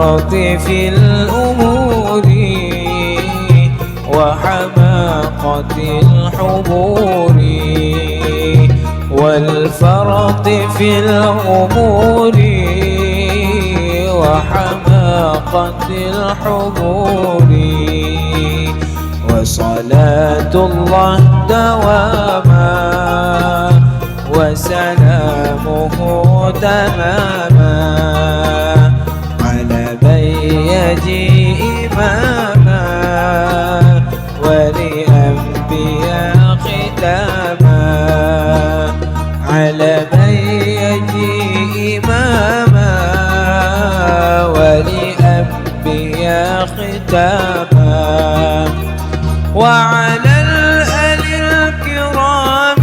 والفرط في الأمور وحماقة الحبور والفرط في الأمور وحماقة الحبور وصلاة الله دواما وسلامه تماما على من يجيء إماما ولأنبياء ختاما على من يجيء إماما ولأنبياء ختاما وعلى الآل الكرام.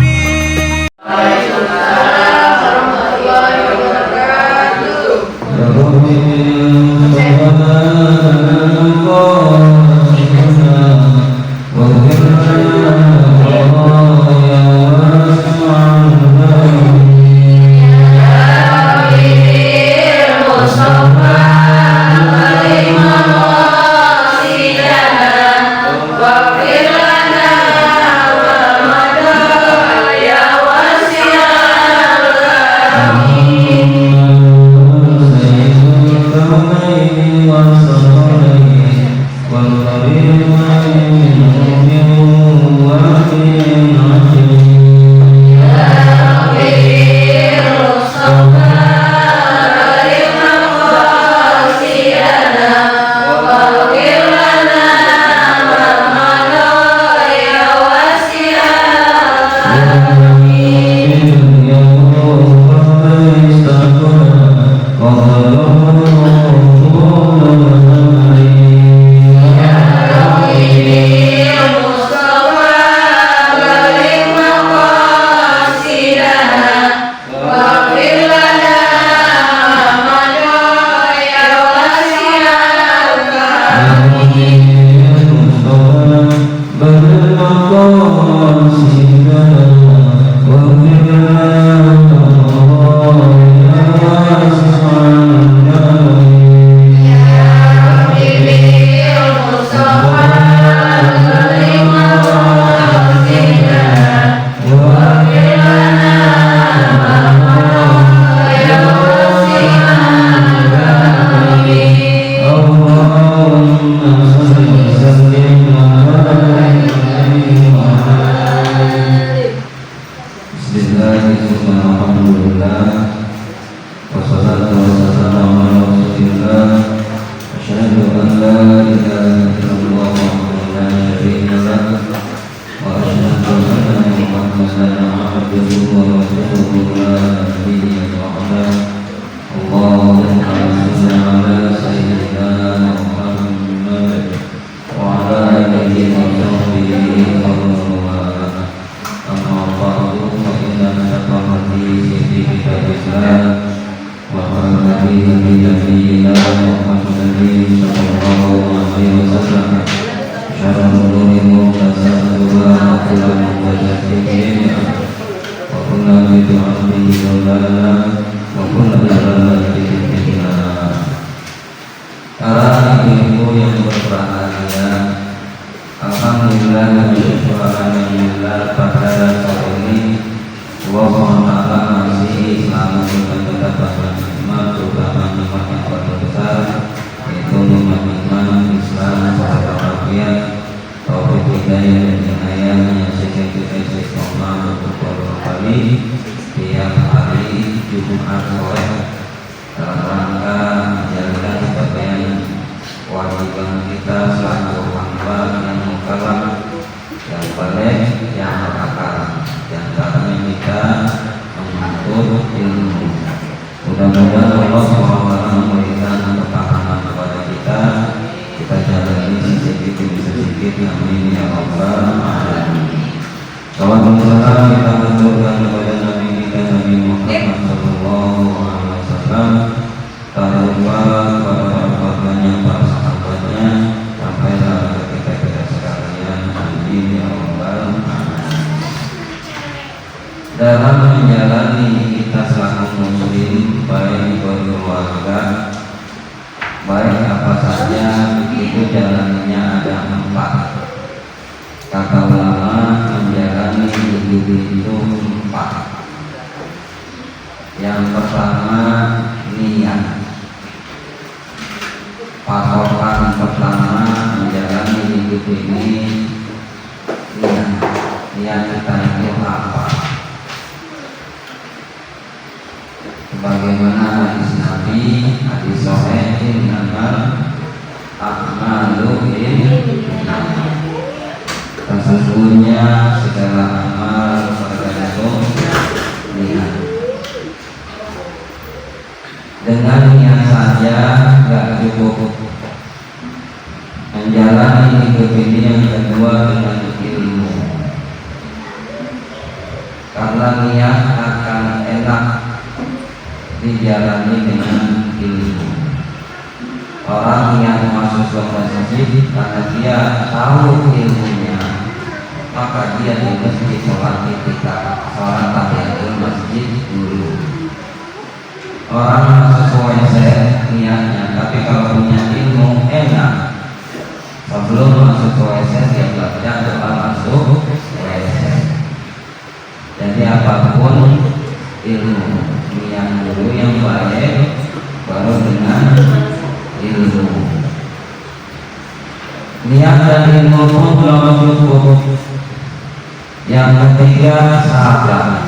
Para ibu yang berbahagia, alhamdulillah alhamdulillah pada saat ini Allah Ta'ala masih selalu kita pada nikmat, terutama nikmat yang paling besar, yaitu nikmat Islam serta bahagia, taufik hidayah dan inayah yang sekian istiqomah beberapa kali tiap hari Jumat sore dalam rangka menjalankan sebagian kewajiban kita selaku hamba yang mukallaf, yang baligh, yang berakal, yang caranya kita menuntut ilmu. Mudah-mudahan Allah SWT memberikan ketahanan kepada kita jalani sedikit demi sedikit, amin ya rabbal alamin. Salam dan salam kita haturkan kepada Nabi kita Nabi Muhammad sallallahu alaihi wasallam, tak lupa kepada para keluarganya, para sahabatnya, sampai ketika kita sekalian, amin ya rabbal alamin. Dalam menjalani kita selaku muslim, baik berkeluarga, baik itu jalannya ada 4. Kata ulama menjalani hidup itu 4. Yang pertama niat. Patokan pertama menjalani hidup ini niat. Niat kita itu apa? Sebagaimana hadis Nabi, hadis Sahih, innamal a'malu binniyat. Sesungguhnya segala amal tergantung niat. Dengan niat saja tidak cukup. Menjalani hidup ini yang kedua dengan ilmu. Karena niat akan enak dijalani dengan ilmu. Orang yang masuk ke masjid karena dia tahu ilmunya, maka dia di masjid sholat ketika sholat tahiyatul masjid dulu. Orang masuk WC niatnya, tapi kalau punya ilmu enak, sebelum masuk WC dia baca doa masuk WC. Jadi apapun ilmu yang dulu yang baik, baru dengan ilmu. Niat dan ilmu pun belum cukup. Yang ketiga sabar.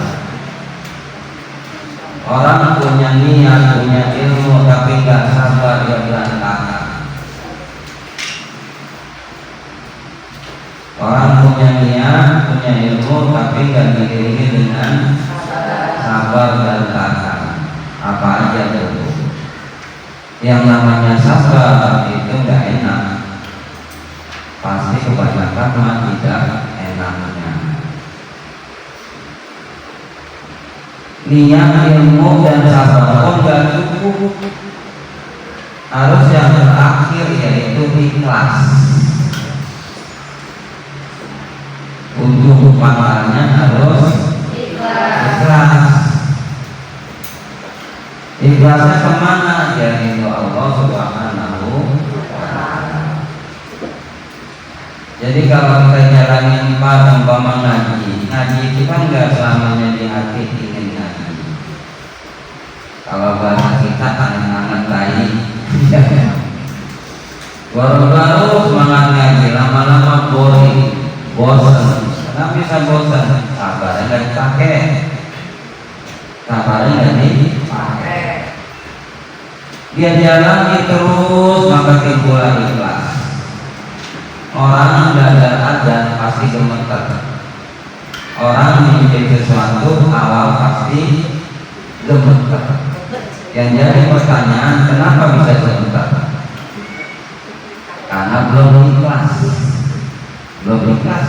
Orang punya niat, punya ilmu, tapi nggak sabar, dia berantakan. Orang punya niat, punya ilmu, tapi nggak diiringi dengan sabar dan tahan. Apa aja tuh? Yang namanya sabar itu nggak enak. Pasti kebanyakan mah tidak enaknya. Niat, ilmu dan sabar pun nggak cukup. Harus yang terakhir yaitu ikhlas. Untuk pahalanya harus ikhlas. Ikhlasnya kemana? Yaitu Allah Subhanahu wa ta'ala. Jadi kalau kita jalanin umpama ngaji itu kan nggak selamanya di hati ingin ngaji. Kalau bahasa kita angan-angan tai, baru-baru semangat ngaji, lama-lama bosan. Kenapa bisa bosan? Sabarnya nggak dipakai. Sabarnya nggak dipakai. Dia jalani terus maka timbullah ikhlas. Orang belajar azan pasti gemeter. Orang menjadi sesuatu awal pasti gemeter. Yang jadi pertanyaan, kenapa bisa gemeter? Karena belum ikhlas. Belum ikhlas.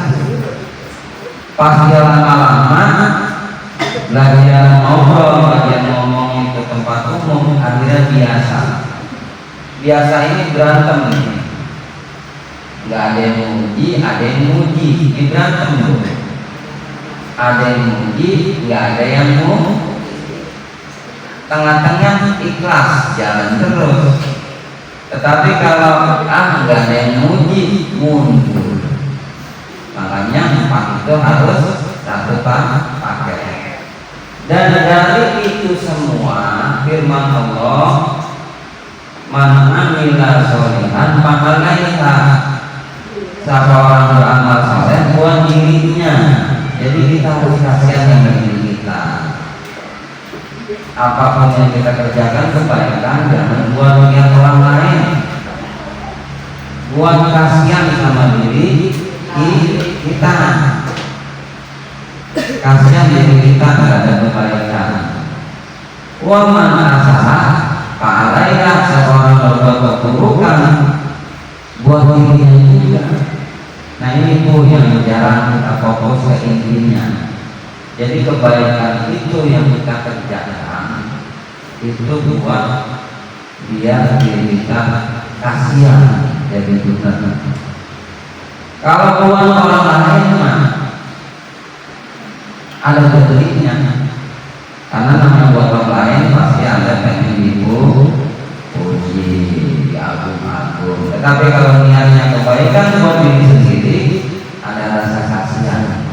Pas jalan lama, belajar ngobrol, belajar ngomong ke tempat umum, akhirnya biasa. Biasa ini berantem nih. Nggak ada yang muji, ada yang muji. Ini berantem tuh. Ada yang muji, nggak ada yang muji. Tengah-tengah ikhlas, jalan terus. Tetapi kalau nggak ada yang muji, mundur. Makanya empat itu harus satu pakai. Dan dari itu semua firman Allah, man amila sholihan fahalaiha. Siapa orang beramal soleh buat dirinya. Jadi kita harus kasihan dengan diri kita. Apapun yang kita kerjakan kebaikan jangan buat niat orang lain. Buat kasihan sama diri kita. Kasihan diri kita terhadap kebaikan. Wa man asaha fa'alaiha. Seorang berbuat keburukan buat dirinya juga. Nah ini tuh yang jarang kita fokus ke intinya. Jadi kebaikan itu yang kita kerjakan itu buat biar diri kita kasihan. Jadi benar. Kalau buat orang lain mah ada kebeliknya. Karena namanya buat orang lain pasti ada pengen dipuji, agung-agung. Tetapi kalau niatnya kebaikan buat diri sendiri, ada rasa kasihan.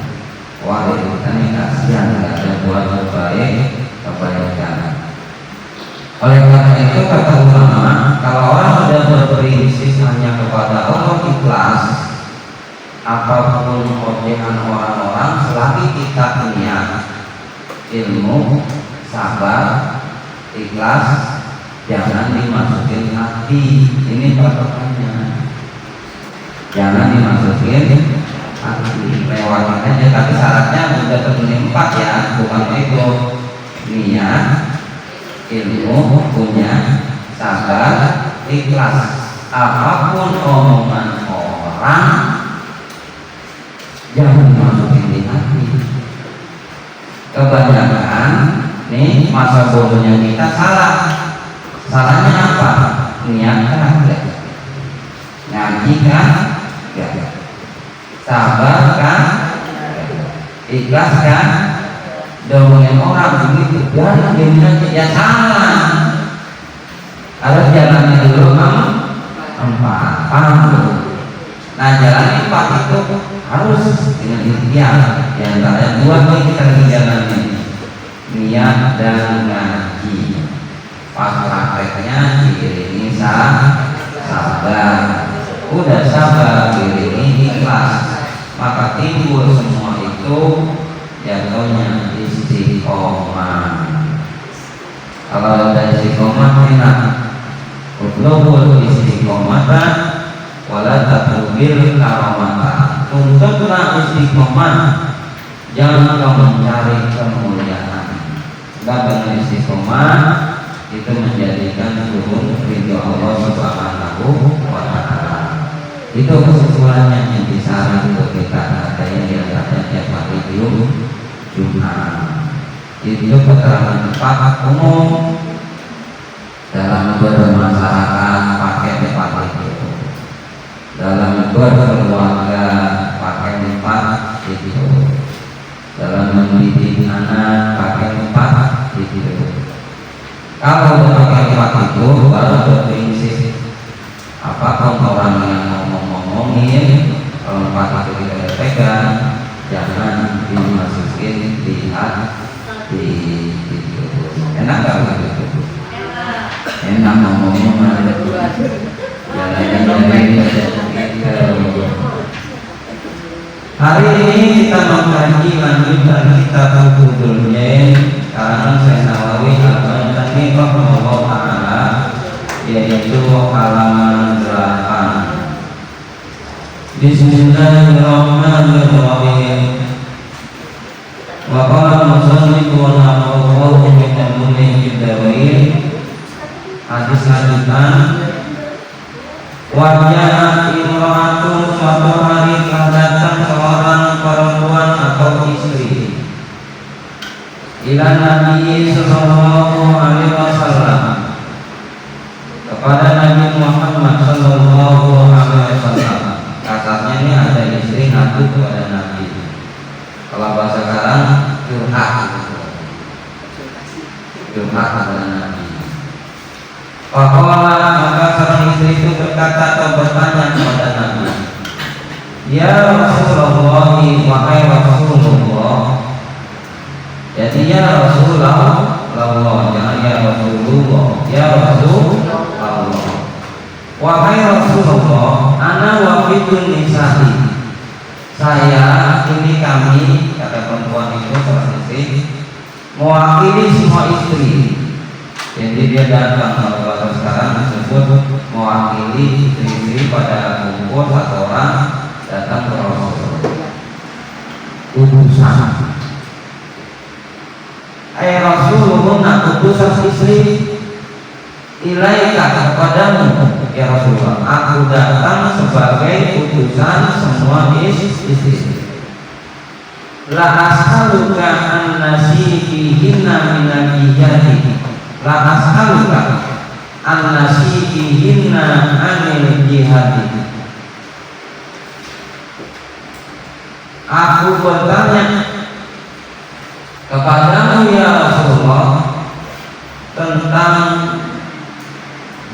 Wah, itu kan kasihan, nggak ada buat kebaikan. Oleh karena itu kata ulama, kalau orang sudah berprinsip hanya kepada Allah ikhlas, apapun ojehan orang-orang selagi kita niat ilmu, sabar, ikhlas, jangan dimasukin hati. Ini patokannya, jangan dimasukin hati, lewatin aja. Tapi syaratnya udah terpenuhi 4 ya, bukan itu niat, ilmu, punya, sabar, ikhlas. Apapun omongan orang jangan dimasukin di hati. Kebanyakan nih masa bodohnya kita salah. Salahnya apa? Niat kan? Ngaji kan? Sabar kan? Ikhlas kan? Domongin orang begitu, jangan dia ya salah. Harus jalannya dulu empat. Nah, jalan 4 itu harus dengan ikhtiar. Di antaranya 2 nih kita lagi jalannya, niat dan ngaji. Pas prakteknya diiringi sabar. Udah sabar diiringi ikhlas, maka timbul semua itu jatuhnya istiqomah. Kalau ada istiqomah enak. Utlubul istiqomah wala tatlubil karamata. Tuntutlah istiqomah, jangan kau mencari kemuliaan. Sebab dengan istiqomah itu menjadikan turun ridho Allah Subhanahu wa Ta'ala. Itu kesimpulannya yang bisa untuk kita adanya di antaranya tiap hari Jumat. Itu keterangan 4 umum dalam bermasyarakat pakai 4 itu, dalam berkeluarga pakai 4 itu, dalam mendidik anak pakai 4 itu. Kalau udah pakai 4 itu baru berprinsip. Apapun orang yang ngomongin, kalau 4 itu kita pegang, jangan dimasukin di hati. Enak gak begitu? Enak ngomongnya hari ini kita mengkaji lanjutan kitab Hudul Jain karangan Syekh Nawawi Al-Bantani rahimahullah ta'ala, yaitu halaman 8. Bismillahirrahmanirrahim. Wa qala musannif wa nahwu min al-mulhi bid-dawil. Hadis lanjutan. Wajah imra'atun, suatu hari telah datang seorang perempuan atau istri ila Nabi sallallahu alaihi wasallam, kepada Nabi Muhammad sallallahu alaihi wasallam. Kasarnya ini ada istri ngadu kepada Nabi. Kalau bahasa sekarang curhat kepada Nabi. Faqala, maka seorang istri itu berkata atau bertanya kepada Nabi, ya Rasulullah, wahai Rasulullah. Jadi ya Rasulullah, jangan ya Rasulullah, ya Rasulullah. Wahai Rasulullah, ana wafidun nisa'i. Saya, ini kami, kata perempuan itu seorang istri, mewakili semua istri. Jadi dia datang, kalau bahasa sekarang disebut mewakili istri-istri pada kumpul 1 orang datang ke Rasul. Utusan. Rasulullah, utusan istri ilaika kepadamu ya Rasulullah. Aku datang sebagai utusan semua istri. La as'aluka an nasibihinna minal jihadi. La as'aluka an nasibihinna anil jihadi. Aku bertanya kepadamu ya Rasulullah tentang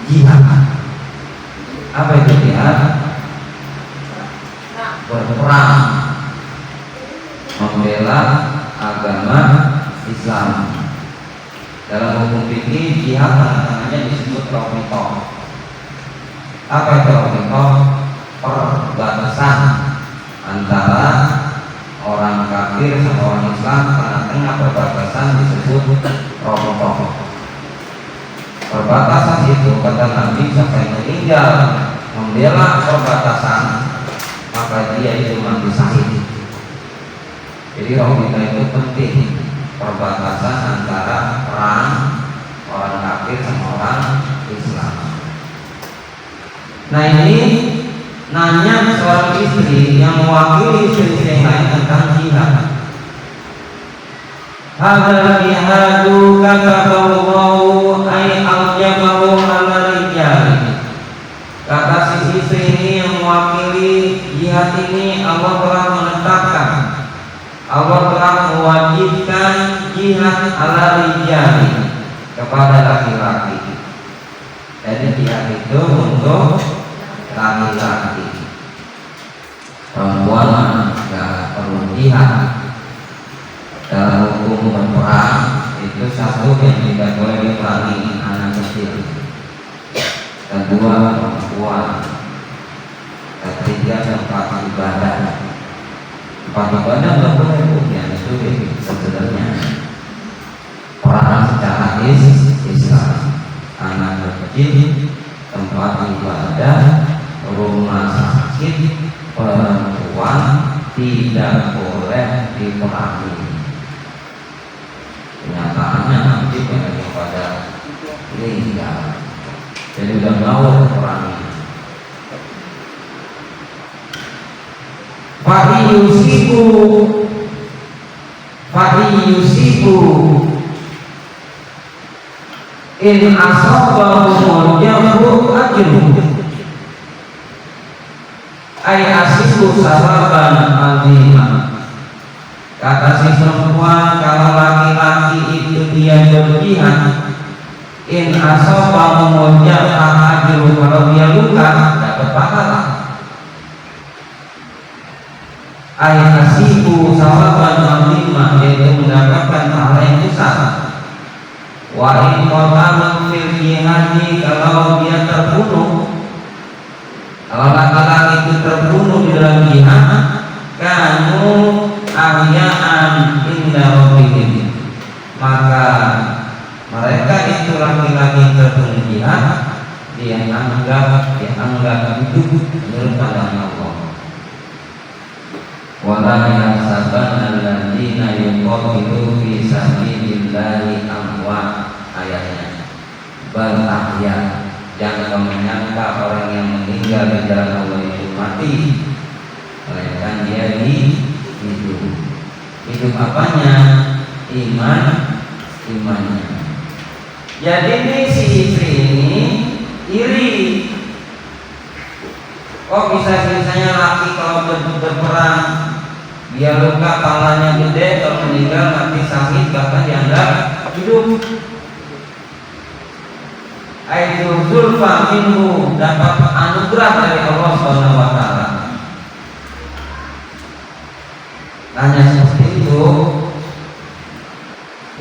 jihad. jihad berperang membela agama Islam. Dalam hukum fikih jihad tangannya disebut raqaqah. Apa itu raqaqah? Perbatasan antara orang kafir sama orang Islam, tengah-tengah perbatasan disebut raqaqah. Perbatasan itu kata Nabi sampai meninggal membela perbatasan, maka dia itu mati syahid. Jadi raqaqah itu penting, perbatasan antara perang orang kafir sama orang Islam. Nah ini nanya seorang istri yang mewakili istri yang lain tentang jihad. Hadza jihadu kataballahu ay aljamahu ala rijal. Kata si istri ini yang mewakili jihad ini, Allah telah menetapkan, Allah telah mewajibkan jihad ala rijal kepada laki-laki. Jadi jihad itu untuk laki-laki. Perempuan tidak perlu jihad. Dalam hukum berperang itu satu yang tidak boleh diperangi anak kecil, kedua perempuan, ketiga tempat ibadah. Tempat ibadah nggak boleh yang itu sebenarnya perang secara Islam. Anak kecil, tempat ibadah, rumah sakit, perempuan tidak boleh diperangi. Kenyataannya nanti banyak pada meninggal. Jadi udah mau perangi. Fadi yusibu in asabahu yabu ajru ay asibu sababan azimah. Kata si perempuan, kalau laki-laki itu dia berjihad, in asabahu yabu ajru, kalau dia luka dapat pahala. Ay asibu sababan azimah, yaitu mendapatkan pahala yang besar. Wa in qatalu fil jihadi, kalau dia terbunuh, kalau laki-laki itu terbunuh di dalam jihad, kanu ahya'an inda rabbihim, maka mereka itu laki-laki terbunuh jihad dia anggap hidup menurut pandangan Allah. Wala yahsabanna alladziina yuqatilu fi sabilillahi amwat, ayatnya. Bal ahya, jangan menyangka orang yang meninggal di jalan Allah itu mati, melainkan dia hidup. Hidup apanya? Imannya. Jadi ini si istri ini iri. Kok bisa-bisanya laki kalau berperang dia luka, palanya gede, kalau meninggal mati syahid, bahkan dianggap hidup. Aitu zulfa minhu, dapat anugerah dari Allah Subhanahu wa taala. Tanya seperti itu.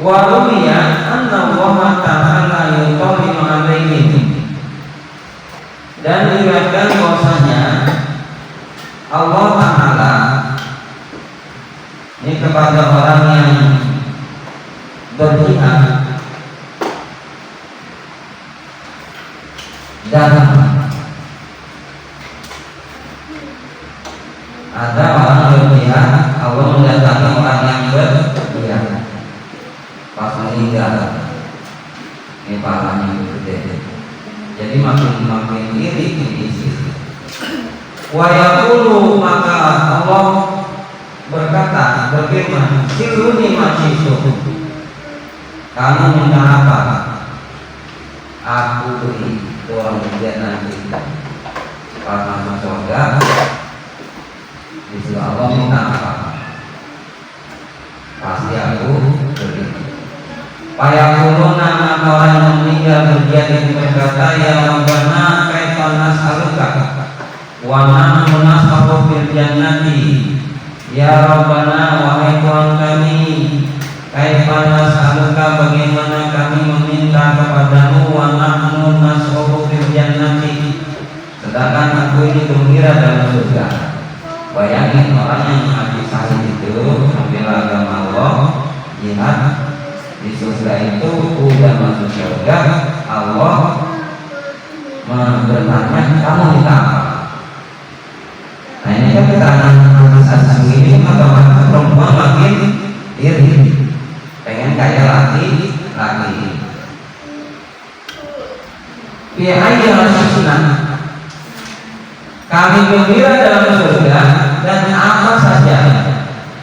Wa ruwiya anna Allah ta'ala yuqawlimu alaihim, dan diriwayatkan bahwasanya Allah Ta'ala ini kepada orang yang berjihad dan ada orang berjihad, Allah mendatangi orang yang berjihad pas meninggal, ini pahalanya gede. Jadi makin iri isi. Wa yaqulu, maka Allah berkata, berfirman, siluni majisu, kamu minta apa? Aku beri. Orang berjihad nanti pas masuk surga, disuruh Allah minta apa? Pasti aku beri. Payakuluna, maka orang yang meninggal berjihad itu berkata, ya Rabbana kaifa nas'aluka, wa nahnu nas'alu fil jannati. Ya Rabbana, wahai Tuhan kami, kaifa nas'aluka, bagaimana kami meminta kepadamu, wa nahnu nas'alu fil jannati, sedangkan aku ini gembira dalam surga. Bayangin orang yang mati syahid itu membela agama Allah, jihad di surga itu, udah masuk surga, Allah bertanya, kamu minta apa? Nah ini kan keterangan hadis ini, maka perempuan makin iri, pengen kaya laki. Biaya sunnah, kami gembira dalam surga dan apa saja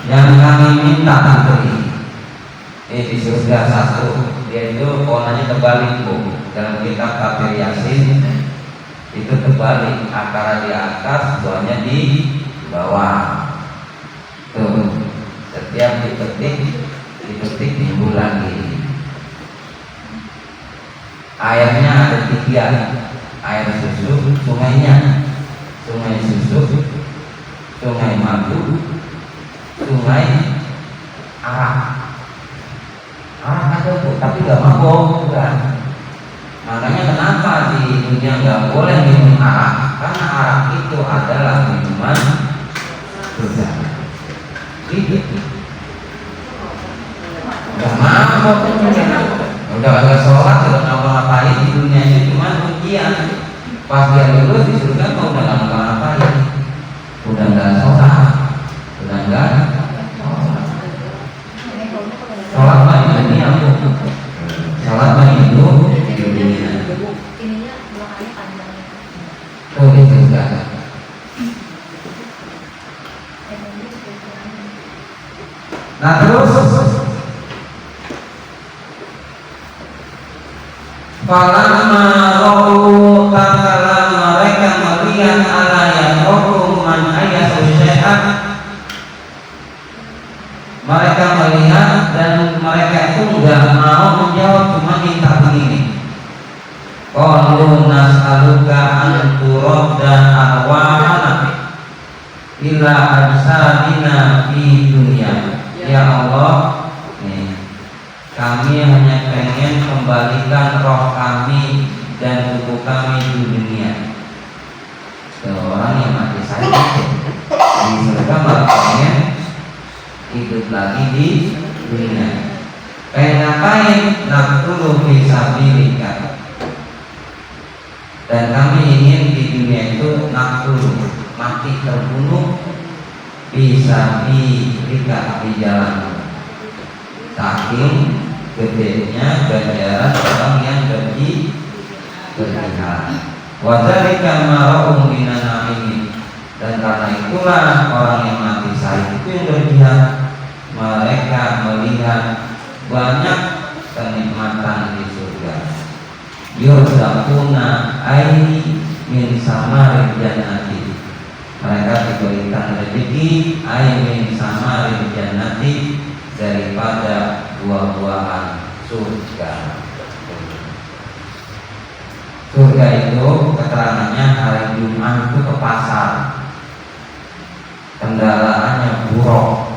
yang kami minta beri. Di surga satu, dia itu polanya terbalik bu. Dalam kitab Kafir Yasin itu terbalik, akar di atas, buahnya di bawah. Tuh, setiap dipetik timbul lagi. Airnya ada 3, air susu, sungai susu, sungai madu, sungai arak. Arak ada tuh, tapi nggak mabok, bukan. Makanya kenapa di dunia nggak boleh minum arak? Karena arak itu adalah minuman surga. Nggak mabok, udah nggak sholat, udah ngapa-ngapain di dunia ini, cuma ujian. Pas dia lulus di surga mau udah nggak ngapa-ngapain, udah nggak sholat, udah nggak sholat banyak dunia, sholat banyak itu di dunia. Oh di surga. Nah terus falamma ra'u takala, mereka melihat ala yang rohum man ayasu syai'an, mereka melihat dan mereka itu enggak mau menjawab, cuma minta begini. Qalu nas'aluka an turadda arwahana ila ajsadina fi dunya. Ya Allah, nih, kami hanya pengen kembalikan roh kami dan tubuh kami di dunia. Orang yang mati syahid di surga malah pengen hidup lagi di dunia. Pengen ngapain? Naqtulu fi sabilika. Dan kami ingin di dunia itu naqtulu, mati terbunuh, bisa di jalan. Saking gedenya ganjaran orang yang berjihad. Wadzalika mara'um minan ini, dan karena itulah orang yang mati syahid itu yang berjihad, mereka melihat banyak kenikmatan di surga. Yurzaquna ai min samaril jannati, mereka diberikan rezeki ai min samaril jannati, daripada buah-buahan surga. Surga itu keterangannya hari Jumat itu ke pasar, kendaraannya buruk.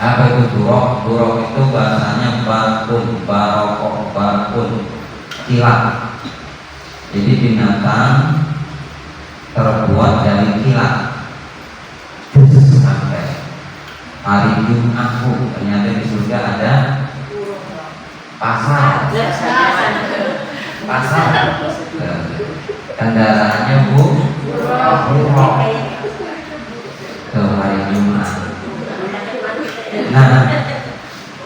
Apa itu buruk? Buruk itu bahasanya barokok, kilat. Jadi binatang terbuat dari kilat. Sampai hari Jumat ternyata di surga ada pasar. Kendaraannya buruk. Ke hari Jumat. Nah,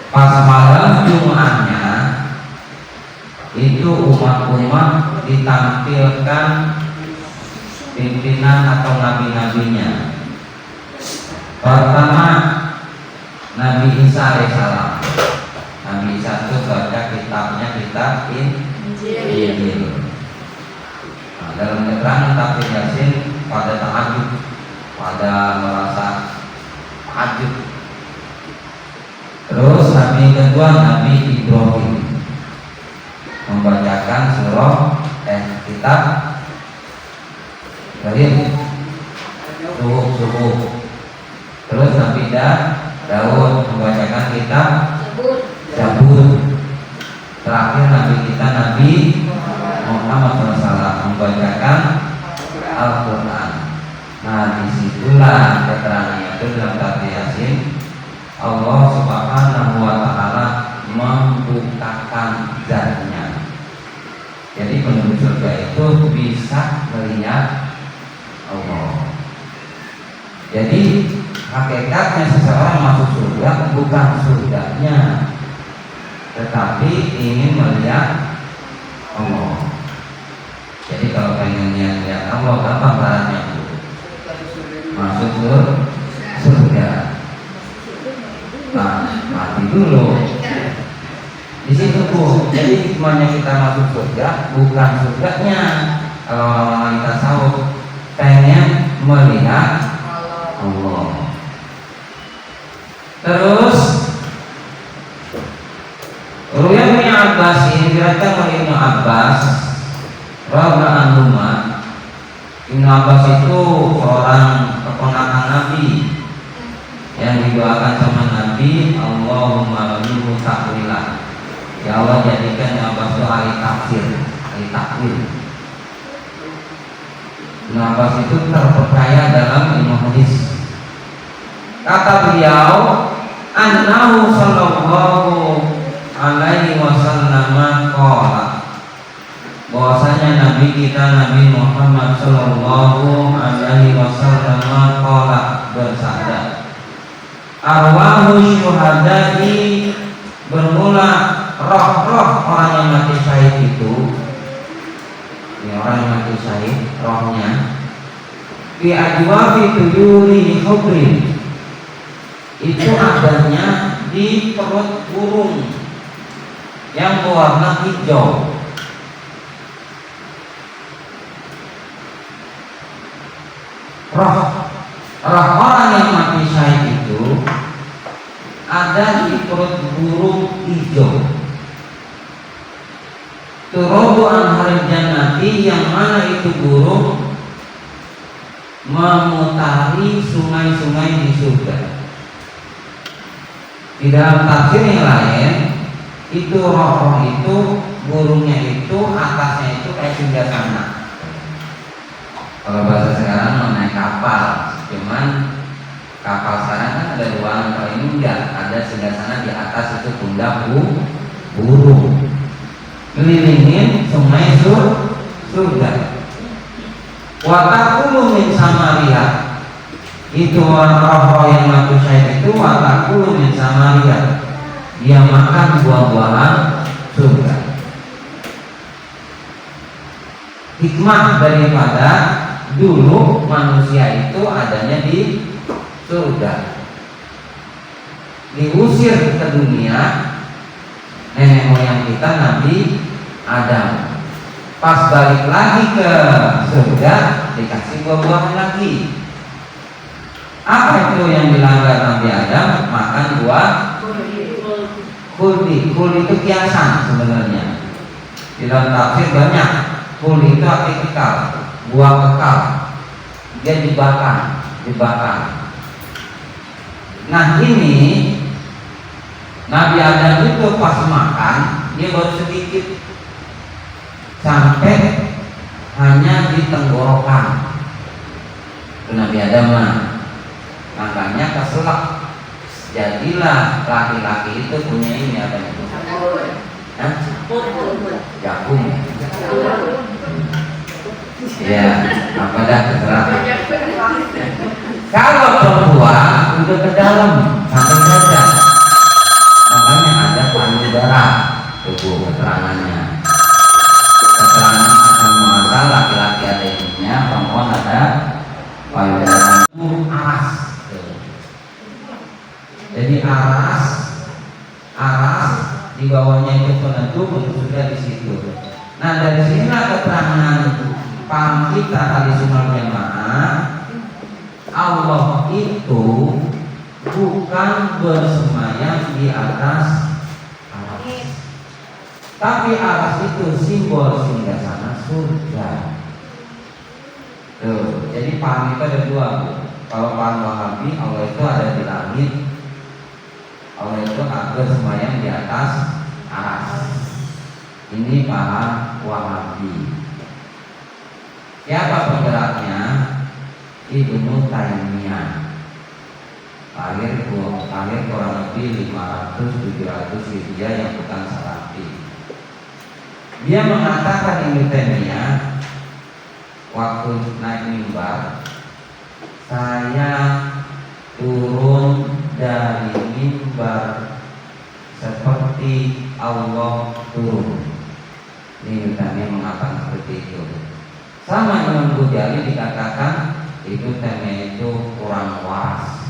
pas malam Jumatnya itu umat-umat ditampilkan pimpinan atau nabi-nabinya. Pertama Nabi Isa alaihissalam. Nabi Isa itu baca kitabnya, kitab Injil. Nah, dalam keterangan Kafir Yasin pada ta'ajub, pada merasa ta'ajub. Terus Nabi kedua Nabi Ibrahim membacakan surah kitab Karim subuh. Terus Nabi Daud membacakan kitab Zabur. Terakhir Nabi kita Nabi Muhammad SAW membacakan Al-Quran. Nah, disitulah keterangannya itu dalam surat Yasin, Allah Subhanahu wa Ta'ala membukakan zatnya. Jadi penduduk surga itu bisa melihat Allah. Jadi hakikatnya seseorang masuk surga bukan surganya, tetapi ingin melihat Allah. Jadi kalau pengen lihat Allah, apa syaratnya? Masuk ke surga. Nah, mati dulu. Di situ Bu. Jadi hikmahnya kita masuk surga bukan surganya. Kalau orang kita tahu pengen melihat Allah. Terus Ruya bin Abbas ini diriwayatkan oleh Ibnu Abbas radhiyallahu anhu. Ibnu Abbas itu seorang keponakan Nabi yang didoakan sama Nabi, Allahumma minhu ta'wilah. Ya Allah, jadikan Ibnu Abbas itu ahli tafsir, ahli takwil. Ibnu Abbas itu terpercaya dalam ilmu hadis. Kata beliau, annahu sallallahu alaihi wasallam qala, bahwasanya Nabi kita Nabi Muhammad sallallahu alaihi wasallam qala, bersabda, arwahu syuhada'i, bermula roh-roh orang yang mati syahid itu, ini orang yang mati syahid, rohnya fi ajwafi tuyuri hubrin, itu adanya di perut burung yang berwarna hijau. Roh orang yang mati syahid itu ada di perut burung hijau. Turobu anharil jannati, yang mana itu burung memutari sungai-sungai di surga. Di dalam tafsir yang lain, itu roh-roh itu, burungnya itu, atasnya itu kayak singgasana. Kalau bahasa sekarang menaik kapal, cuman kapal sekarang kan ada ruangan, kalau ini enggak, ada singgasana di atas itu pundak burung, ngelilingin sungai surga. Watakulu min samariha, itu roh-roh yang mati syahid itu watakulu min samariha, dia makan buah-buahan surga. Hikmah daripada dulu manusia itu adanya di surga, diusir ke dunia nenek moyang kita Nabi Adam, pas balik lagi ke surga dikasih buah-buahan lagi. Apa itu yang dilanggar Nabi Adam? Makan buah khuldi. Khuldi itu kiasan sebenarnya. Di dalam tafsir banyak. Khuldi itu arti kekal, buah kekal. Dia dibakar. Nah ini Nabi Adam itu pas makan dia baru sedikit, sampai hanya di tenggorokan. Itu Nabi Adam mah. Makanya keselak. Jadilah laki-laki itu punya ini apa itu? Jagung. Ya, apa dah keselak. Kalau perempuan udah ke dalam sampai saja. Makanya ada payudara, tubuh keterangannya. Keterangan asal muasal, laki-laki ada ininya, perempuan ada payudara. Aras. Jadi aras di bawahnya itu penentu untuk sudah di situ. Nah dari sinilah keterangan paham kita ahli sunnah jamaah, Allah itu bukan bersemayam di atas aras, tapi aras itu simbol singgasana surga. Tuh, jadi paham itu ada dua, Bu. Kalau paham Wahabi, Allah itu ada di langit, Allah itu ada semayang di atas aras. Ini paham Wahabi. Siapa penggeraknya? Ibnu Taimiyah. Lahir kurang lebih 500-700 Hijriah yang bukan Salafi. Dia mengatakan Ibnu Taimiyah waktu naik mimbar, saya turun dari mimbar seperti Allah turun. Ini Taimiyah mengatakan seperti itu. Sama Imam Ghazali dikatakan itu Taimiyah itu kurang waras,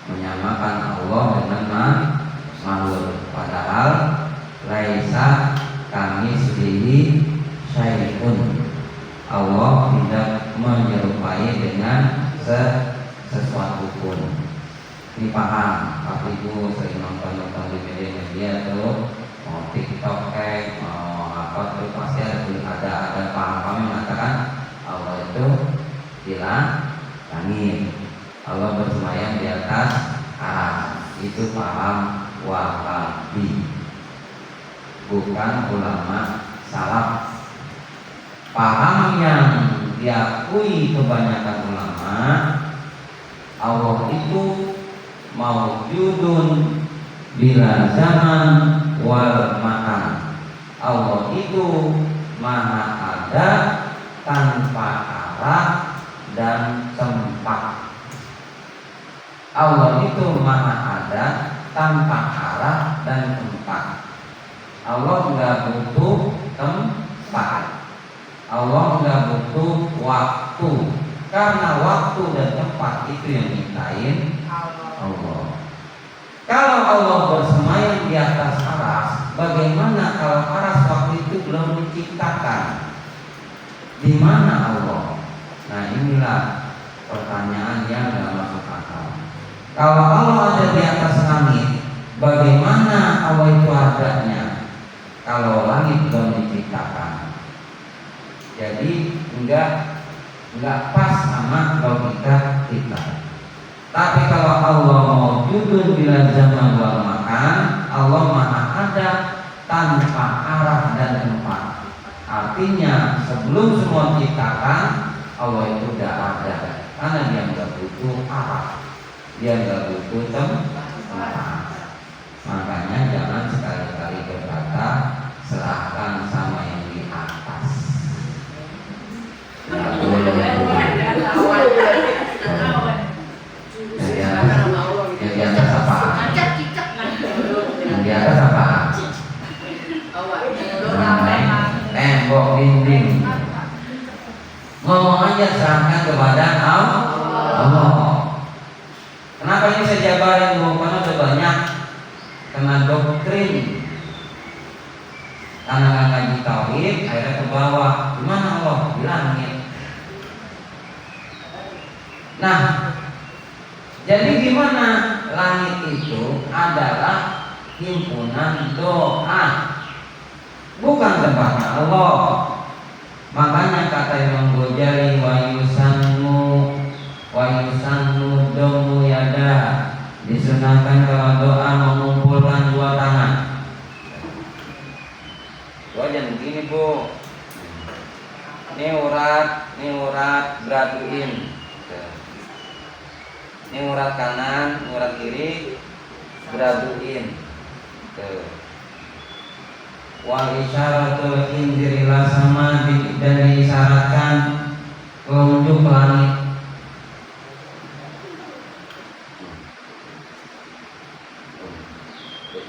menyamakan Allah dengan makhluk. Padahal laisa kami sendiri syai'un. Allah tidak menyerupai dengan sesuatu pun. Ini paham. Tapi itu sering nonton di media tuh, mau TikTok mau apa tuh pasti ada paham. Kami mengatakan Allah itu di langit, Allah bersemayam di atas aras. Itu paham Wahabi, bukan ulama salaf. Paham yang diakui kebanyakan ulama, Allah itu maujudun bila zaman wal makan. Allah itu maha ada tanpa arah dan tempat. Allah itu maha ada tanpa arah dan tempat. Allah enggak butuh tempat. Allah enggak butuh waktu, karena waktu dan tempat itu yang mintain Allah. Kalau Allah bersemayam di atas aras, bagaimana kalau aras waktu itu belum diciptakan? Di mana Allah? Nah, inilah pertanyaan yang tidak masuk akal. Kalau Allah ada di atas langit, bagaimana Allah itu adanya kalau langit belum diciptakan? Jadi enggak pas sama logika kita. Tapi kalau Allah mau judul bila zaman wal makan, Allah maha ada tanpa arah dan tempat. Artinya sebelum semua diciptakan, Allah itu sudah ada, karena dia enggak butuh arah, dia enggak butuh tempat. Makanya jangan sekali-kali berkata serahkan sama yang di atas. Yang di atas apa? Yang di atas apa? Tembok, dinding. Ngomong aja serahkan kepada Allah. Kenapa ini saya jabarin, Bu? Karena udah banyak kena doktrin. Karena nggak ngaji tauhid, akhirnya ke bawah. Gimana Allah? Di langit. Nah, jadi gimana? Langit itu adalah himpunan doa, bukan tempatnya Allah. Makanya kata Imam Ghazali, wa yusannu domu yada, disunahkan kalau doa mengumpulkan dua tangan. Doa jangan begini, Bu. Ini urat beratuin. Ini urat kanan, urat kiri beraduin. Wal isyaratul injir ila sama, dan diisyaratkan menunjuk langit.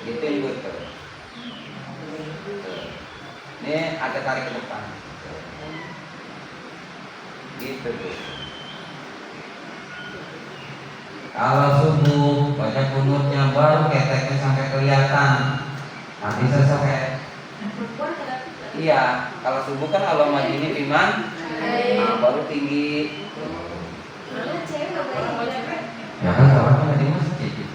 Gitu Ibu. Ini ada tarik ke depan. Gitu, Bu. Kalau subuh baca kunutnya baru keteknya sampai kelihatan. Nanti selesai. Iya, kalau subuh kan Allah majini iman, nah, baru tinggi. Ya kan orangnya di masjid,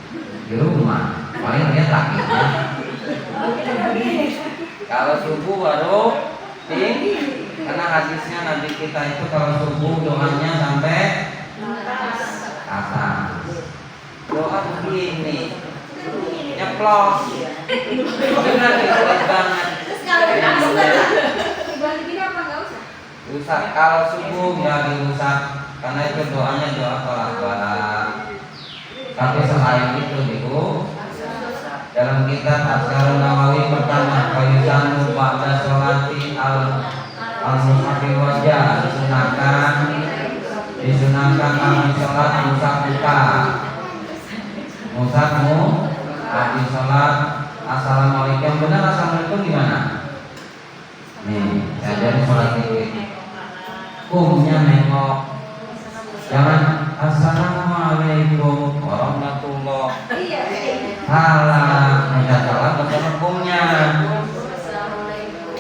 di rumah, paling dia takutnya. Kalau subuh baru tinggi, karena hadisnya Nabi kita itu kalau subuh doanya sampai atas. Doa begini, nyeplos. Benar nyeplos banget. Rusak kalau subuh nggak dirusak karena itu doanya doa tolak. Tapi selain itu dalam kitab Azkarun Nawawi pertama Fayusanu ba'da sholati al-mushafi wajah disunahkan kami sholat mushaf muka mushafmu di sholat assalamualaikum. Benar assalamualaikum gimana? Nih saya jadi sholat ini kumnya nengok, jangan assalamualaikum warahmatullahi salah, minta salam bersama hukumnya.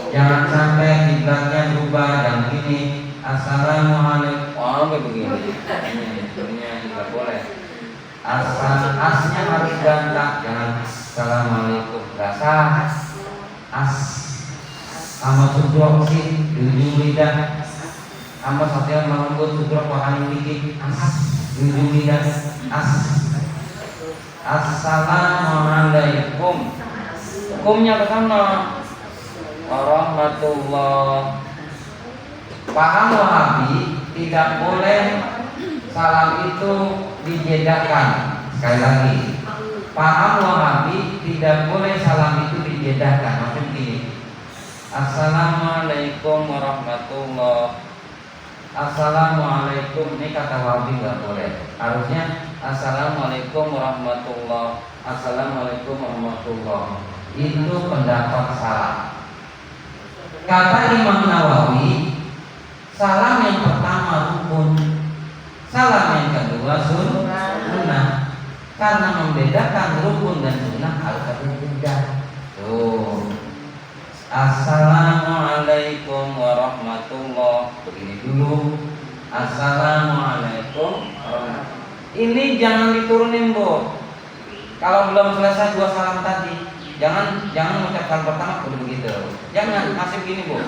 Jangan sampai kiblatnya berubah dan begini assalamualaikum. Oh, kayak begini. Ini tidak boleh. Asnya harus gantah, jangan assalamualaikum. Rasa sama sudrok sih di ujung lidah. Sama satu yang melembut sudrok wahani dikit. Di ujung lidah. Assalamualaikum. Hukumnya ke sana. Warahmatullah. Paham Wahabi tidak boleh salam itu dijedakan. Sekali lagi, paham Wahabi tidak boleh salam itu dijedakan. Maksud gini, assalamualaikum warahmatullah. Assalamualaikum ini kata Wahabi nggak boleh. Harusnya assalamualaikum warahmatullah. Assalamualaikum warahmatullah. Itu pendapat salah. Kata Imam Nawawi, salam yang pertama rukun, salam yang kedua sunnah. Karena membedakan rukun dan sunnah harus ada beda. Tuh. Assalamualaikum warahmatullah. Begini dulu. Assalamualaikum warahmatullah. Ini jangan diturunin, Bu. Kalau belum selesai dua salam tadi, jangan mengucapkan pertama udah begitu. Jangan masih begini, Bu.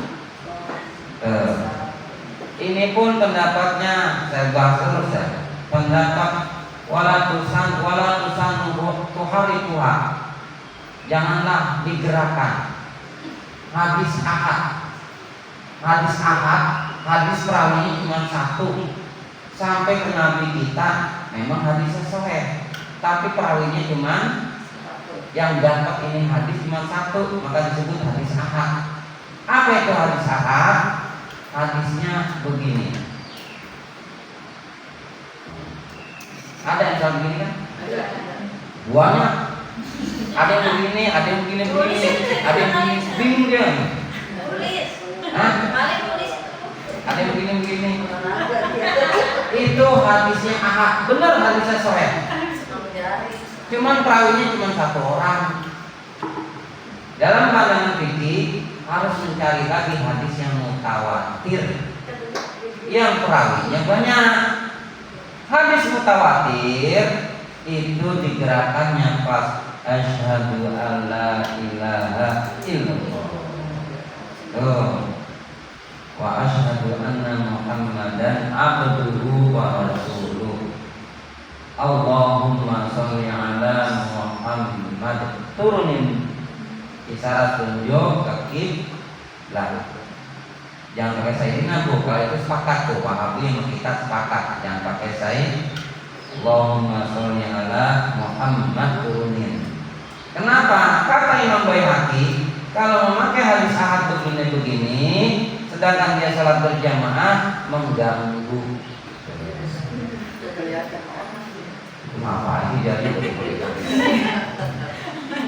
Ini pun pendapatnya saya bahas terus ya. Pendapat wala tusan tuhari tuha. Janganlah digerakkan. Hadis ahad, hadis perawi cuma satu. Sampai ke Nabi kita memang hadisnya sahih, tapi perawinya cuma yang dapat ini hadis cuma satu, maka disebut hadis ahad. Apa itu hadis ahad? Hadisnya begini. Ada yang sama begini kan? Banyak. Ada yang begini, ada yang begini, ada yang begini, bingung dia. Hah? Ada yang begini. Itu hadisnya ahad, benar hadisnya sahih. Cuman perawinya cuma satu orang. Dalam pandangan fikih harus mencari lagi hadis yang mutawatir, yang perawinya banyak. Hadis mutawatir itu digerakkannya pas asyhadu alla ilaha illallah. Wa asyhadu anna Muhammadan abduhu wa rasuluh. Allahumma sholli ala Muhammad. Turunin isyarat tunjuk ke kiblat. Jangan pakai Sayyidina Bu, kalau itu sepakat tuh Wahabi yang kita sepakat. Jangan pakai Sayyid. Allahumma sholli ala Muhammad, turunin. Kenapa? Kata Imam Baihaqi, kalau memakai hadis ahad begini, sedangkan dia salat berjamaah mengganggu. Kenapa ini jadi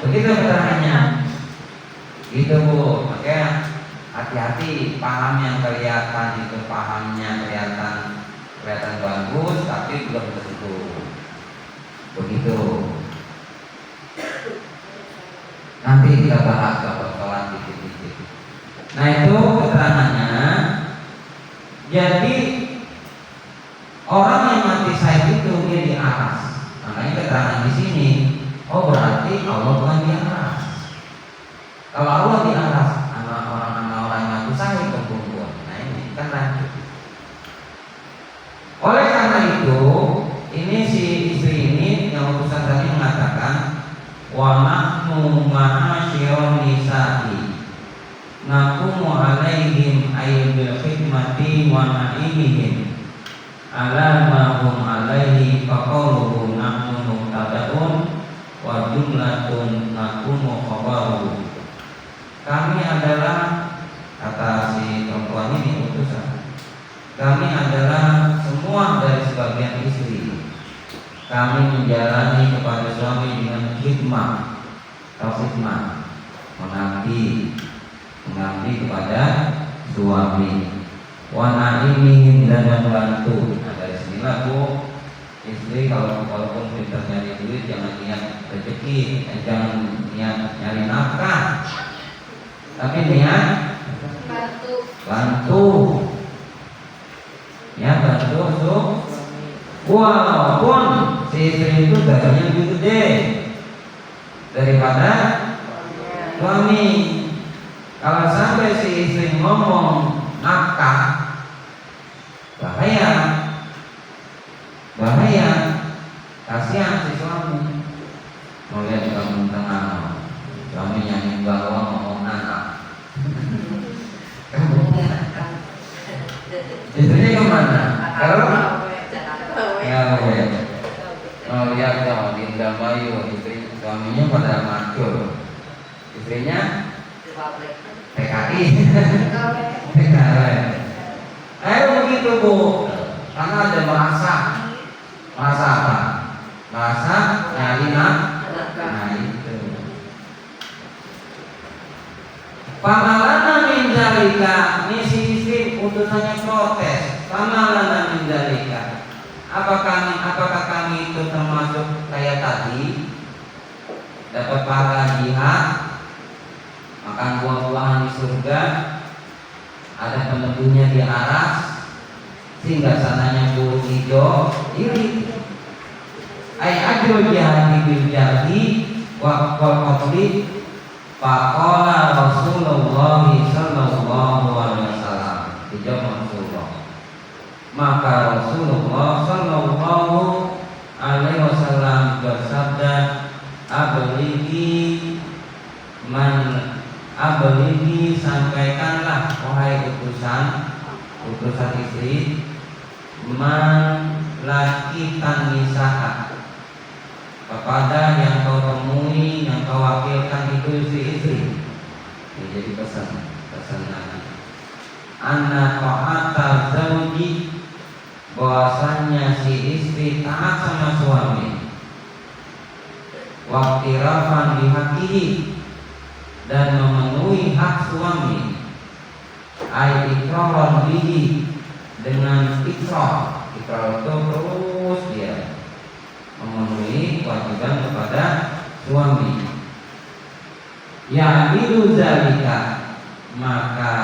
begitu keterangannya? Gitu Bu, makanya hati-hati paham yang kelihatan itu pahamnya kelihatan bagus tapi belum tentu begitu. Nanti kita bahas bakalan dikit-dikit. Nah itu keterangannya. Jadi orang yang mati syahid itu dia di aras. Makanya keterangan di sini. Oh berarti Allah bukan di aras. Kalau Allah di aras, orang yang mati syahid berkumpul. Nah ini. Ini si istri ini yang utusan tadi mengatakan wa nahnu ma'asyiron nisa'i naqumu alaihim ay bil khidmati wa na'imihim ala ma hum alaihi faqawluhu nahnu mubtada'un wa jumlatun naqumu khabaruhu. Kami adalah, kata si perempuan ini utusan, kami adalah semua dari sebagian istri. Kami menjalani kepada suami dengan khidmah atau khidmah, mengabdi kepada suami. Wa na'imihim, dan membantu. Nah, dari sinilah Bu, istri walaupun kita nyari duit jangan niat rezeki, jangan niat nyari nafkah, tapi niat bantu. Ya, bantu walaupun si istri itu gajinya lebih gede daripada suami. Kalau sampai si istri ngomong nafkah, bahaya, kasihan si suami. Melihat kamu tengah suami yang bawa ngomong anak, istrinya kemana? Kalau lihat dong di Indramayu, istri suaminya pada mancur, istrinya PKI, PKI. Begitu Bu, karena ada merasa apa? Merasa nyari nafkah. Nah itu. Pamalana min dzalika, ini si istri utusannya protes. Pamalana min dzalika. Apakah kami itu termasuk kayak tadi dapat pahala jihad, makan buah-buahan di surga, ada peneduhnya di aras, sehingga sananya burung hijau, iri. Ai ajrul jihadi bil jihadi wa qatli faqala Rasulullah sallallahu alaihi wasallam. Dijawab Rasulullah. Maka Rasulullah sallallahu alaihi wasallam bersabda, ablighi sampaikanlah wahai utusan istri, man lakitan nisaha, kepada yang kau temui, yang kau wakilkan itu istri. Ini jadi pesan Nabi. Anna ta'ata zawji, bahwasannya si istri taat sama suami, waktirafan bihaqihi, dan memenuhi hak suami, ai iqrar bihi, dengan ikrar itu terus dia memenuhi kewajiban kepada suami. Ya bidu zalika, maka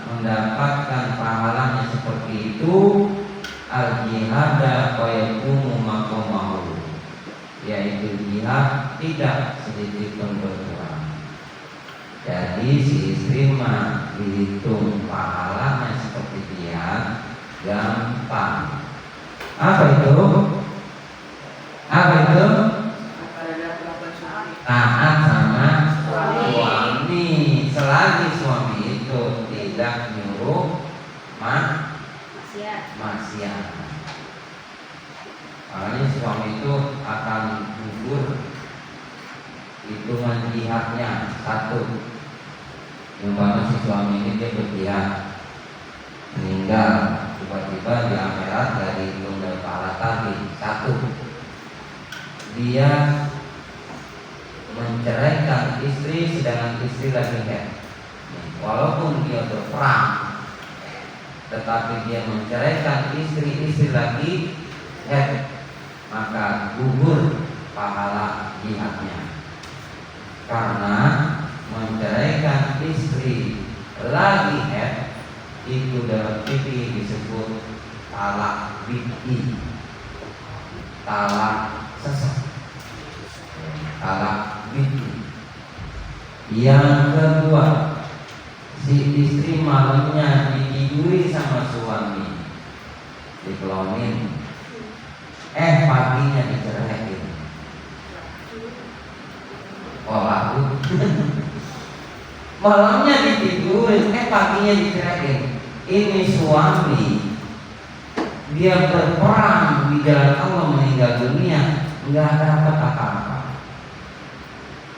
mendapatkan pahalanya seperti itu, al-jihada wa yaqumu maqamahu, yaitu jihad tidak sedikit pun berkurang. Jadi si istri mah dihitung pahalanya seperti jihad gampang. Apa itu? Taat sama suami, selagi suami itu tidak nyuruh maksiat. Makanya suami itu akan gugur hitungan jihadnya satu. Yang mana si suami ini dia berjihad, meninggal, tiba-tiba di akhirat dari hitung dari pahala tadi satu. Dia menceraikan istri sedangkan istri lagi haid. Walaupun dia berperang, tetapi dia menceraikan istri lagi haid, maka gugur pahala jihadnya. Karena menceraikan istri lagi haid itu dalam fikih disebut talak bid'i, talak sesat, talak bid'i. Yang kedua, si istri malamnya ditiduri sama suami, dikelonin, paginya diceraiin. Oh laku. Malamnya ditidurin, paginya diceraiin. Ini suami dia berperang di jalan Allah meninggal dunia, nggak dapat apa-apa.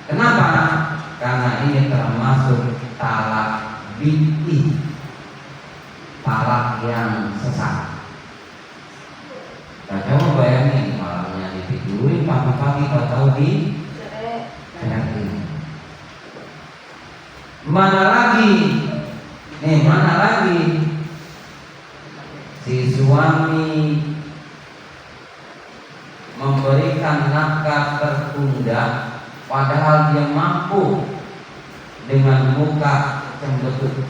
Kenapa? Karena ini termasuk talak bid'i, talak yang sesat. Nah, coba bayangin malamnya ditidurin, pagi-pagi kau tahu di ceraiin. Mana lagi? Mana lagi? Si suami memberikan nafkah tertunda padahal dia mampu dengan muka cembetut.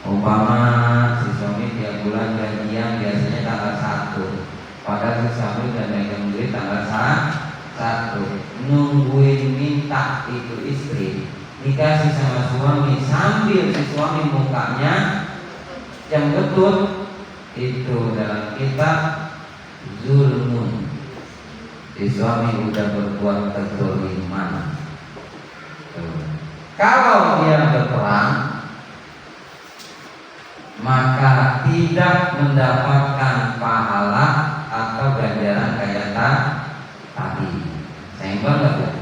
Umpama si suami tiap bulan gajian biasanya tanggal 1, padahal si suami udah megang duit tanggal 1, nungguin minta itu istri dikasih sama suami sambil si suami mukanya cembetut, itu dalam kitab zulmun. Si suami udah berbuat kezaliman. Kalau dia berperang, maka tidak mendapatkan pahala atau ganjaran kayak tadi. Seimbang nggak?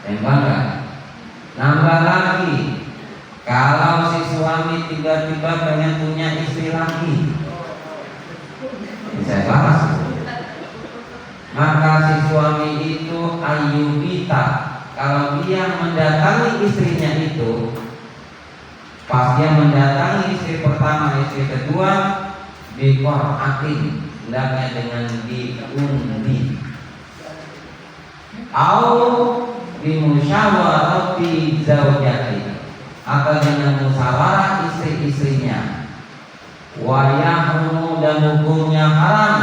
Seimbang nggak? Nambah lagi, kalau si suami tiba-tiba pengen punya istri lagi, ini saya bahas. Maka si suami itu ayyubita, kalau dia mendatangi istrinya itu, pas dia mendatangi istri pertama, istri kedua, biqor'atin, hendaknya dengan diundi, au bimusyawarati zaujati, atau dengan musyawarah istri-istrinya. Wa yahrumu, dan hukumnya haram,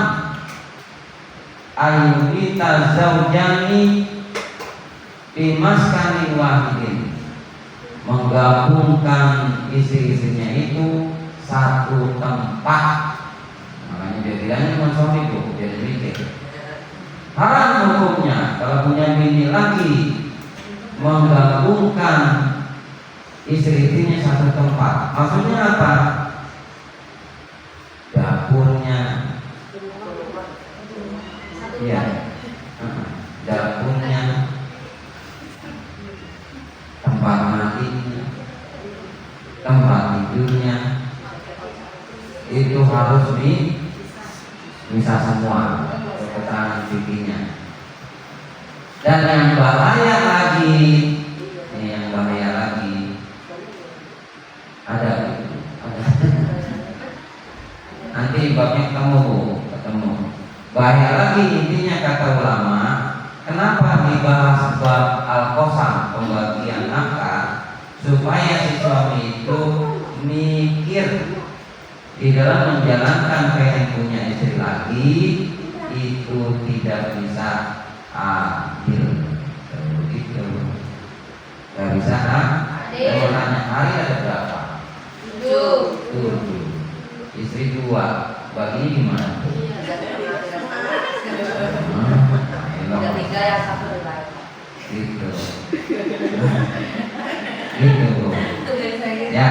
ayyubita zaujani bimaskani wahidin, menggabungkan istri-istrinya itu satu tempat. Makanya dia bilangnya cuma suami bu, dia mikir haram hukumnya kalau punya bini lagi menggabungkan istri-istrinya satu tempat. Maksudnya apa? Dapurnya, iya, dapurnya, tempat mandinya, tempat tidurnya, itu harus bisa semua keterangan pipinya. Dan yang bahaya lagi, ini yang bahaya lagi, ada nanti babnya ketemu. Bahaya lagi intinya kata ulama, kenapa dibahas bab al-qasam, pembagian nafkah, supaya si suami itu mikir di dalam menjalankan pengen punya istri lagi itu tidak bisa adil, begitu. Gak bisa kalau nanya hari ada berapa? 7. Istri 2, baginya gimana? Ketiga yang satu lain. Gitu. Gitu. Ya,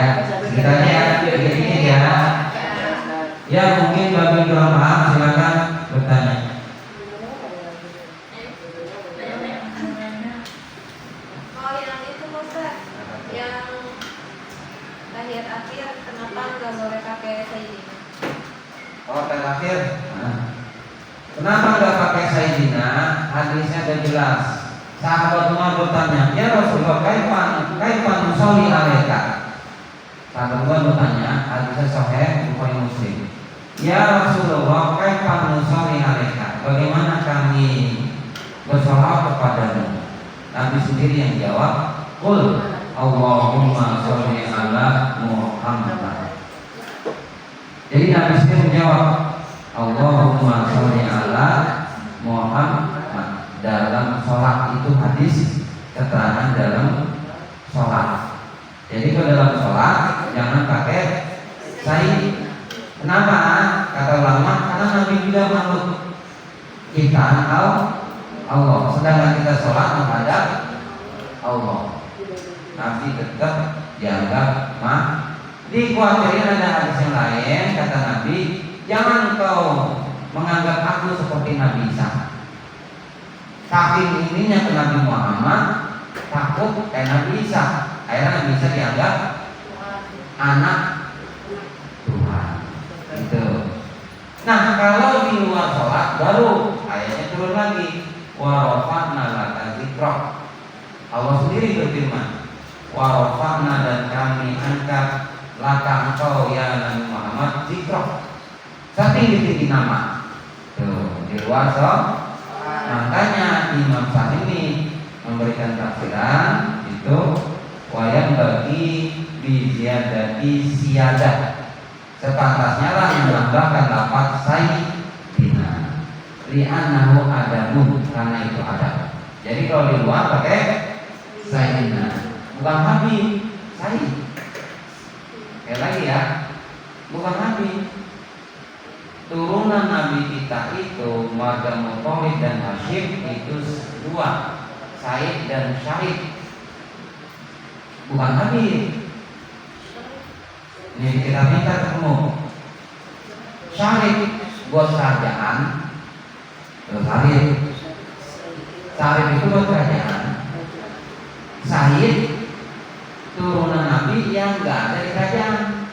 kita lihat begini ya. Ya mungkin bagi kurang paham silakan bertanya. Oh yang itu Ustaz, yang tahiyat akhir kenapa nggak boleh pakai sayyidina? Oh terakhir, kenapa nggak pakai sayyidina? Hadisnya sudah jelas. Sahabat Umar bertanya, ya Rasulullah, kaipan nusolli alaika? Sahabat Umar bertanya, hadisnya sahih Bukhari Muslim. Ya Rasulullah, kaipan nusolli alaika? Bagaimana kami bersolawat kepadamu? Nabi sendiri yang jawab, Qul Allahumma sholli ala Muhammad. Jadi Nabi sendiri menjawab, Allahumma sholli ala Muhammad. Dalam sholat itu hadis keterangan dalam sholat. Jadi kalau dalam sholat jangan pakai sayyid. Kenapa? Kata ulama, karena Nabi juga makhluk ciptaan Allah, sedangkan kita sholat menghadap Allah. Nabi tetap dianggap dikhawatirkan ada hadis yang lain kata Nabi, jangan engkau menganggap aku seperti Nabi Isa. Saking ininya ke Nabi Muhammad, takut kayak Nabi Isa. Akhirnya Nabi Isa dianggap anak Tuhan. Gitu. Nah, kalau di luar sholat baru ayatnya turun lagi. Wa rafa'na laka dzikrak. Allah sendiri berfirman, wa rafa'na, dan kami angkat laka engkau ya Nabi Muhammad dzikrak. Saking ditinggi nama. Tuh, di luar sholat. Makanya Imam Syafi'i memberikan tafsiran itu wayang bagi biziadati siyadah, sepantasnya lah menambahkan lafaz sayyidina li'annahu adamun, karena itu adab. Jadi kalau di luar pakai sayyidina, bukan habib, sayyid. Sekali lagi ya, bukan habib. Turunan Nabi kita itu Marga Muthalib dan Hashim itu dua, Said dan Syahid, bukan Habib. Ini kita minta ketemu. Syahid buat kerajaan, Syahid itu buat kerajaan. Syahid turunan Nabi yang enggak ada di kerajaan,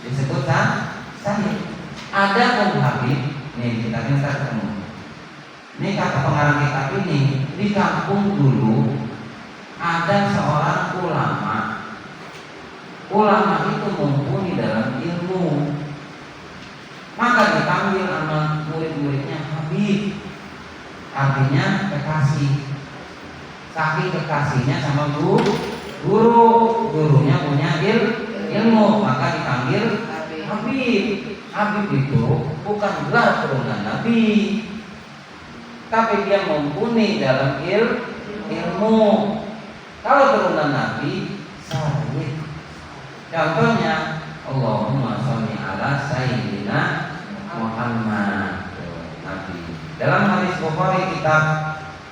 disebut Syahid. Ada pun Habib, nih kita minta ketemu. Ini kata pengarang kitab ini, di kampung dulu ada seorang ulama. Ulama itu mumpuni dalam ilmu, maka dipanggil sama murid-muridnya Habib, artinya kekasih. Saking kekasihnya sama gurunya punya ilmu, maka dipanggil Habib. Habib itu bukan gelar turunan Nabi, tapi dia mumpuni dalam ilmu. Kalau turunan Nabi, Sayyid. Contohnya, Allahumma sholli ala Sayyidina Muhammad. Nabi. Dalam hadis Bukhari kitab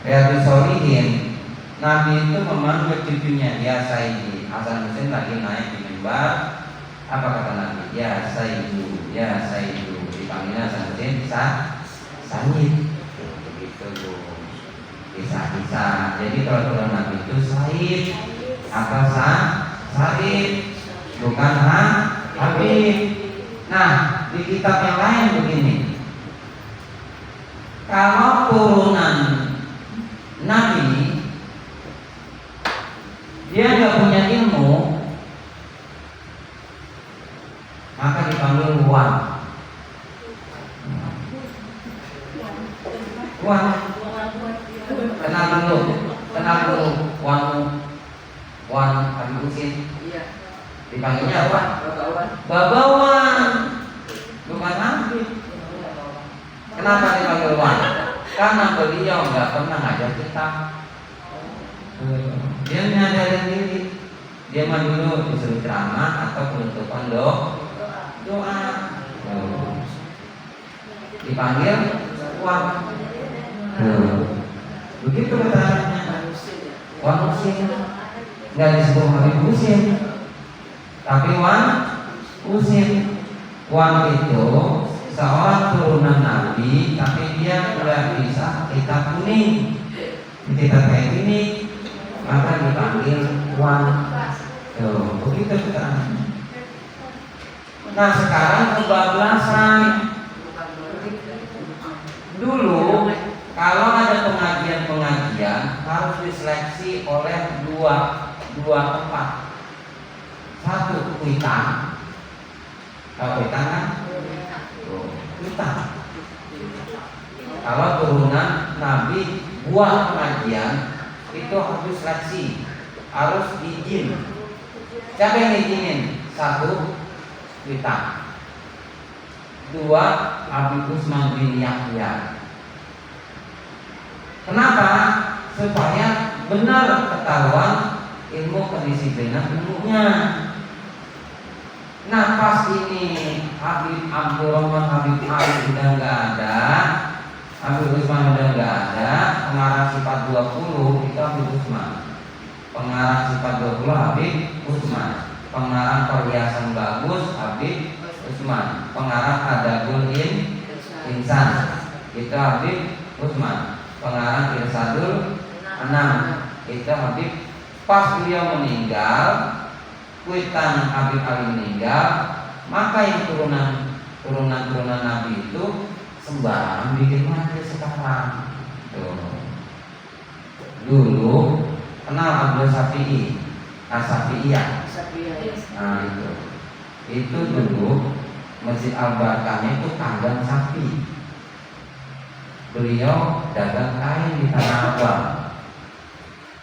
Riyadhus Shalihin, Nabi itu memanggil cucunya, ya Sayyidi. Hasan Husain lagi naik di mimbar. Apa kata Nabi? Ya Sayyidu, ya Sayyidu. Dipanggilnya Hasan Husain Sayyid. Begitu kisah-kisah. Jadi kalau turunan Nabi itu Sayyid atau Sayyid, bukan Habib. Nah, di kitab yang lain begini. Kalau turunan Nabi dia nggak punya ilmu, maka dipanggil Wan. Kenal dulu Wan Habib Husin. Dipanggilnya apa? Babawan, bukan Habib. Kenapa dipanggil Wan? Karena beliau nggak pernah ngajar kita. Dia menyadarin diri. Dia mah dulu disuruh ceramah atau penutupan doa. Dipanggil Wan. Begitu katanya. Wan Husin. Nggak disebut Habib Husin, tapi Wan Husin. Wan itu seorang turunan Nabi, tapi dia nggak bisa kitab kuning, kitab kayak gini, maka dipanggil Wan. Tuh, begitu keterangannya. Nah, sekarang kebablasan. Dulu kalau ada pengajian harus diseleksi oleh dua tempat. Satu Kuitang. Tahu Kuitang kan? Kuitang. Kalau turunan Nabi buat pengajian itu harus seleksi, harus izin. Siapa yang izinin? Satu Kuitang. Dua Habib Utsman bin Yahya. Kenapa? Supaya benar ketahuan ilmu kedisiplinan ilmunya. Nah, pas ini Habib Abdurrahman Habib Ali udah nggak ada, Habib Usman udah nggak ada, pengarang sifat 20 itu Habib Usman. Pengarang sifat 20 Habib Usman. Pengarang perhiasan bagus Habib Usman. Pengarang Adabul Insan itu Habib Usman. Pengarang Irsadul Anam itu Habib. Pas beliau meninggal, kuitan Habib Ali meninggal, maka yang turunan Nabi itu sembarang bikin majelis sekarang. Tuh. Dulu kenal Abdul Syafi'i, As-Syafi'iyah. Nah itu dulu Masjid Al-Barkahnya itu kandang sapi. Beliau dagang kain di Tanah Abang.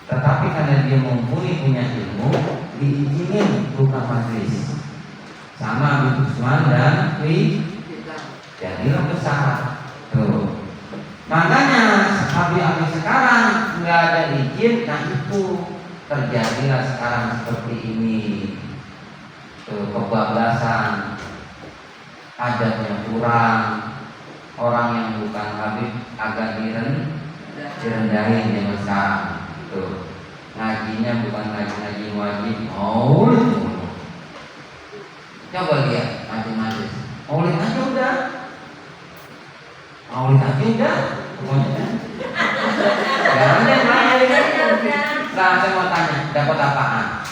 Tetapi karena dia mumpuni punya ilmu, diizinin buka majelis sama Habib Usman dan jadilah besar. Tuh. Makanya Habib sekarang nggak ada izin, nah itu terjadilah sekarang seperti ini. Tuh, kebablasan, adabnya kurang, orang yang bukan Habib agak direndahin zaman sekarang. Tuh. Ngajinya bukan ngaji wajib, coba lihat ngaji maulid aja udah, pokoknya. Jangan deh main. Nah, saya mau tanya, dapat apaan?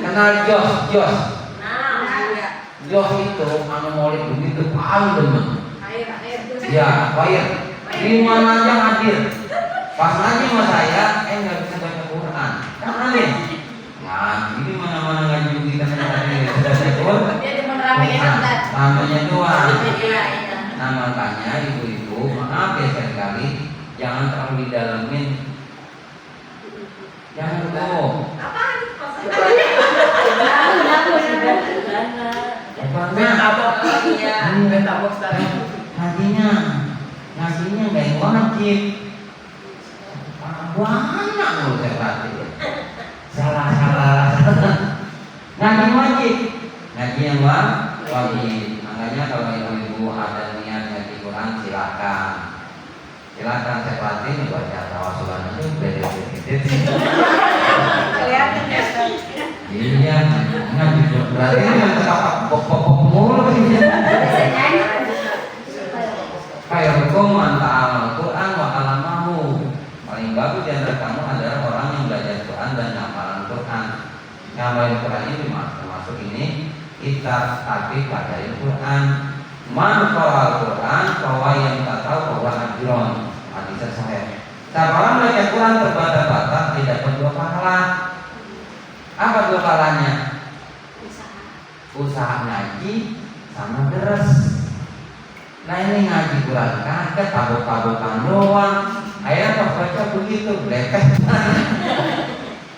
Kenal Jos. Jos itu anu maulid begitu paling demen. Ya, air. Di mana aja hadir. Pas ngaji sama saya, nggak bisa baca Quran. Karena nih, ngaji di mana-mana ngaji kita sudah Quran. Namanya doang. Nah makanya ibu-ibu, maaf ya sekali, jangan terlalu didalamin. Jangan tuh. Ngajinya nggak wajib. Banyak loh saya perhatiin. Salah. Ngaji wajib. Ngaji yang wajib. Makanya kalau ibu-ibu ada niat ngaji Quran silakan saya perhatiin baca tawasulan itu beda-beda. Kelihatan ya. Iya, ngaji berarti yang terdapat pokok mulu sih. Kayak hukum antara Al-Quran wa alamahu. Paling bagus di antara kamu adalah orang yang belajar Quran dan ngapalan Quran. Ngapalan Quran ini termasuk ini kita tapi baca Quran. Man qara Quran bahwa yang tak tahu bahwa ajron. Hadis sahih. Siapa orang baca Quran terbata-bata tidak berdua pahala. Apa dua pahalanya? Usaha ngaji sama deres. Nah ini ngaji Quran kagak tabok-tabokan doang. Ayah pas baca begitu lepet.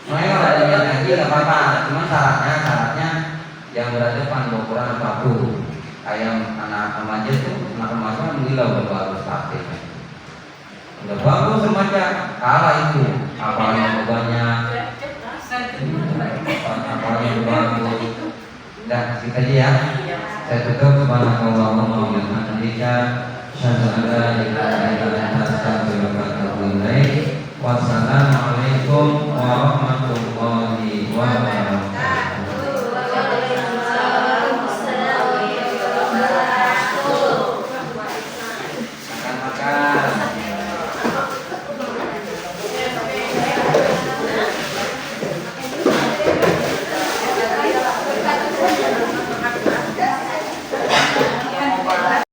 Makanya kalau ada yang ngaji nggak apa-apa. Cuma syaratnya yang berhadapan bawa Quran apa-apa. Kayak anak remaja itu, anak remaja gila baru starting. Udah bagus remaja, kalah itu. Apalagi banyak, apalagi bagus. Dah, kita aja ya. Saya tutup subhanakallahumma wa bihamdika, asyhadu an la ilaha illa anta, astaghfiruka